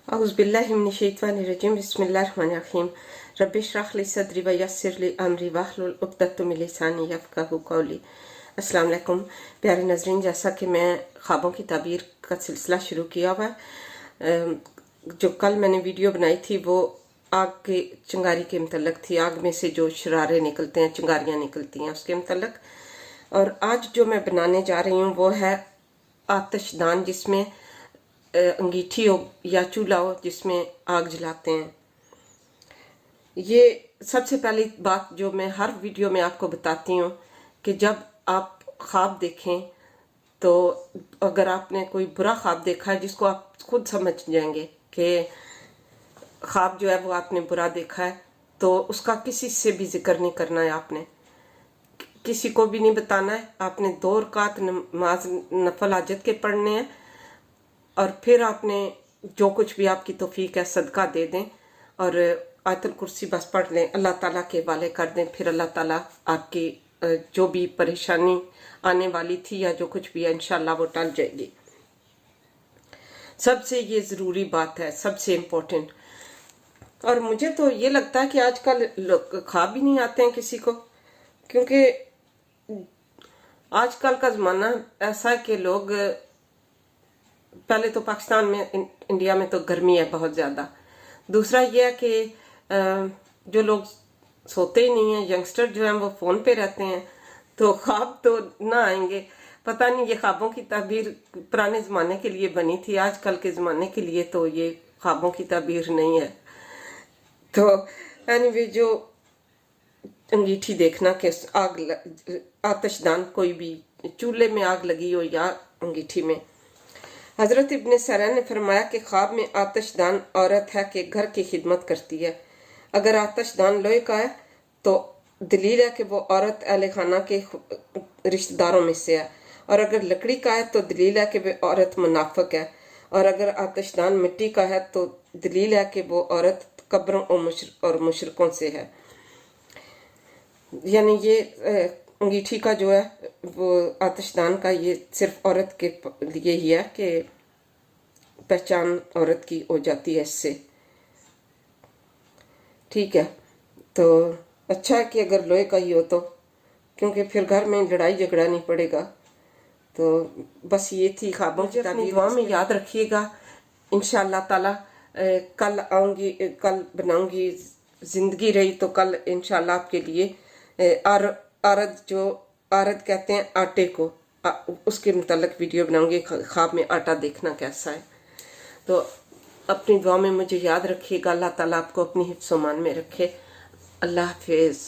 औज़ुबिल्लाहिमिनश्शैतानिर्रजीम बिस्मिल्लाहिर्रहमानिर्रहीम रब्बि इश्रह ली सदरी व यस्सिर ली अमरी वहलुल उक़दतम मिन लिसानी यफ़क़हू क़ौली। अस्सलाम वालेकुम प्यारे नाज़रीन, जैसा कि मैं ख्वाबों की ताबीर का सिलसिला शुरू किया हुआ है, जो कल मैंने वीडियो बनाई थी वो आग के चिंगारी के मतलब थी, आग में से जो शरारे निकलते हैं, चिंगारियाँ निकलती हैं उसके मतलब। और आज जो मैं बनाने जा रही हूँ वो है आतिशदान, जिसमें अंगीठी हो या चूल्हा हो जिसमें आग जलाते हैं। ये सबसे पहली बात जो मैं हर वीडियो में आपको बताती हूँ कि जब आप ख्वाब देखें तो अगर आपने कोई बुरा ख्वाब देखा है जिसको आप खुद समझ जाएंगे कि ख्वाब जो है वो आपने बुरा देखा है, तो उसका किसी से भी जिक्र नहीं करना है, आपने किसी को भी नहीं बताना है। आपने 2 रकात नमाज नफल हाजत के पढ़ने हैं और फिर आपने जो कुछ भी आपकी तौफीक है सदका दे दें और आयतुल कुर्सी बस पढ़ लें, अल्लाह ताला के हवाले कर दें। फिर अल्लाह ताला आपकी जो भी परेशानी आने वाली थी या जो कुछ भी है इंशाल्लाह वो टल जाएगी। सबसे ये ज़रूरी बात है, सबसे इम्पोर्टेंट। और मुझे तो ये लगता है कि आजकल ख्वाब भी नहीं आते हैं किसी को, क्योंकि आजकल का ज़माना ऐसा है कि लोग, पहले तो पाकिस्तान में, इंडिया में तो गर्मी है बहुत ज़्यादा। दूसरा ये है कि जो लोग सोते ही नहीं हैं, यंगस्टर जो हैं वो फ़ोन पे रहते हैं, तो ख्वाब तो ना आएंगे। पता नहीं ये ख्वाबों की ताबीर पुराने ज़माने के लिए बनी थी, आजकल के ज़माने के लिए तो ये ख्वाबों की ताबीर नहीं है। तो एनीवे, जो अंगीठी देखना कि आतिशदान, कोई भी चूल्हे में आग लगी हो या अंगीठी में। हज़रत इब्न सरा ने फरमाया कि ख्वाब में आतिशदान औरत है कि घर की खिदमत करती है। अगर आतिशदान लोहे का है तो दलील है कि वो औरत अहले खाना के रिश्तेदारों में से है, और अगर लकड़ी का है तो दलील है कि वो औरत मुनाफिक है, और अगर आतिशदान मिट्टी का है तो दलील है कि वो औरत कब्रों और मुशरिकों से है। यानी ये अंगीठी का जो है वो आतिशदान का, ये सिर्फ औरत के लिए ही है कि पहचान औरत की हो जाती है इससे। ठीक है, तो अच्छा है कि अगर लोहे का ही हो तो, क्योंकि फिर घर में लड़ाई झगड़ा नहीं पड़ेगा। तो बस ये थी ख्वाबों की ताबीर। दुआ में याद रखिएगा। इंशाअल्लाह ताला कल आऊँगी, कल बनाऊँगी, ज़िंदगी रही तो कल इंशाअल्लाह आपके लिए आरद कहते हैं आटे को, उसके मुतालिक वीडियो बनाऊंगी, ख्वाब में आटा देखना कैसा है। तो अपनी दुआ में मुझे याद रखिएगा। अल्लाह ताला आपको अपनी हिफ्ज़-ओ-मान में रखे। अल्लाह हाफिज़।